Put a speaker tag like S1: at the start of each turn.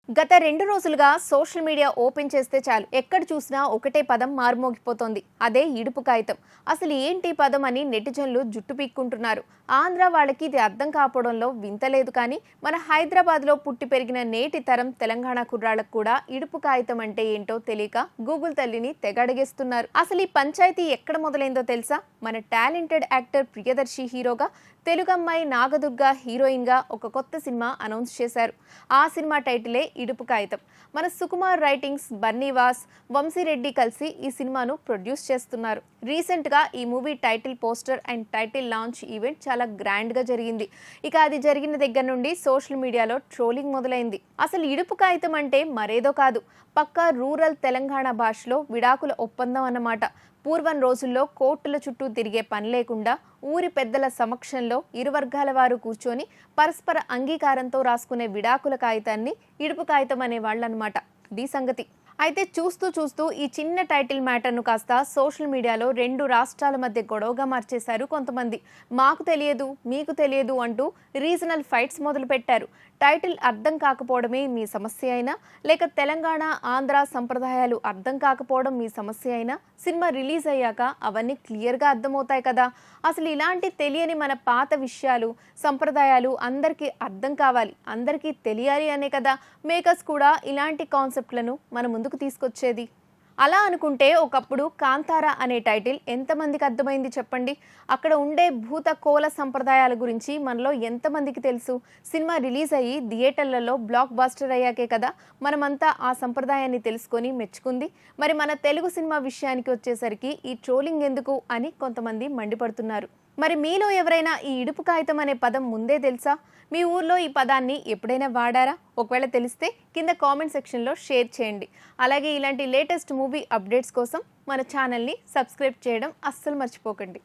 S1: గత 2 రోజులుగా social media open చేస్తే చాలు ఎక్కడ చూసినా ఒకటే పదం మారుమోగిపోతోంది. అదే ఇడుపు కాగితం. అసలు ఏంటి పదం అని నెటిజన్లు జుట్టు పీక్కుంటున్నారు. ఆంధ్ర వాళ్ళకి ఇది అర్థం కాకపోవడంలో వింత లేదు. కానీ మన హైదరాబాద్లో పుట్టి పెరిగిన నేటి తరం తెలంగాణ కుర్రాళ్ళకు కూడా ఇడుపు కాగితం అంటే ఏంటో తెలియక గూగుల్ తల్లిని తెగడిగేస్తున్నారు. అసలు ఈ పంచాయతీ ఎక్కడ మొదలైందో తెలుసా? మన టాలెంటెడ్ యాక్టర్ ప్రియదర్శి హీరోగా, తెలుగు అమ్మాయి నాగదుర్గ హీరోయిన్ గా ఒక కొత్త సినిమా అనౌన్స్ చేశారు. ఆ సినిమా టైటిలే ఇడుపు కాగితం. మన సుకుమార్ రైటింగ్స్, బన్నీవాస్, వంశీరెడ్డి కలిసి ఈ సినిమాను ప్రొడ్యూస్ చేస్తున్నారు. రీసెంట్ గా ఈ movie title poster and title launch event చాలా గ్రాండ్ గా జరిగింది. ఇక అది జరిగిన దగ్గర నుండి సోషల్ మీడియాలో ట్రోలింగ్ మొదలైంది. అసలు ఇడుపు కాగితం అంటే మరేదో కాదు, పక్కా రూరల్ తెలంగాణ భాషలో విడాకుల ఒప్పందం అన్నమాట. పూర్వం రోజుల్లో కోర్టుల చుట్టూ తిరిగే పని లేకుండా ఊరి పెద్దల సమక్షంలో ఇరు వర్గాల వారు కూర్చొని పరస్పర అంగీకారంతో రాసుకునే విడాకుల కాగితాన్ని ఇడుపు కాగితం అనేవాళ్ళనమాట. ఇది సంగతి. అయితే చూస్తూ చూస్తూ ఈ చిన్న టైటిల్ మ్యాటర్ను కాస్త సోషల్ మీడియాలో 2 రాష్ట్రాల మధ్య గొడవగా మార్చేశారు కొంతమంది. మాకు తెలియదు, మీకు తెలియదు అంటూ రీజనల్ ఫైట్స్ మొదలుపెట్టారు. టైటిల్ అర్థం కాకపోవడమే మీ సమస్య అయినా, లేక తెలంగాణ ఆంధ్ర సంప్రదాయాలు అర్థం కాకపోవడం మీ సమస్య అయినా, సినిమా రిలీజ్ అయ్యాక అవన్నీ క్లియర్గా అర్థమవుతాయి కదా. అసలు ఇలాంటి తెలియని మన పాత విషయాలు, సంప్రదాయాలు అందరికీ అర్థం కావాలి, అందరికీ తెలియాలి అనే కదా మేకర్స్ కూడా ఇలాంటి కాన్సెప్ట్లను మన ముందుకు తీసుకొచ్చేది. అలా అనుకుంటే ఒకప్పుడు కాంతారా అనే టైటిల్ ఎంతమందికి అర్థమైంది చెప్పండి? అక్కడ ఉండే భూత కోల సంప్రదాయాల గురించి మనలో ఎంతమందికి తెలుసు? సినిమా రిలీజ్ అయ్యి థియేటర్లలో బ్లాక్ బాస్టర్ అయ్యాకే కదా మనమంతా ఆ సంప్రదాయాన్ని తెలుసుకొని మెచ్చుకుంది. మరి మన తెలుగు సినిమా విషయానికి వచ్చేసరికి ఈ ట్రోలింగ్ ఎందుకు అని కొంతమంది మండిపడుతున్నారు. మరి మీలో ఎవరైనా ఈ ఇడుపు కాగితం అనే పదం ముందే తెలుసా? మీ ఊర్లో ఈ పదాన్ని ఎప్పుడైనా వాడారా? ఒకవేళ తెలిస్తే కింద కామెంట్ సెక్షన్లో షేర్ చేయండి. అలాగే ఇలాంటి లేటెస్ట్ మూవీ అప్డేట్స్ కోసం మన ఛానల్ని సబ్స్క్రైబ్ చేయడం అస్సలు మర్చిపోకండి.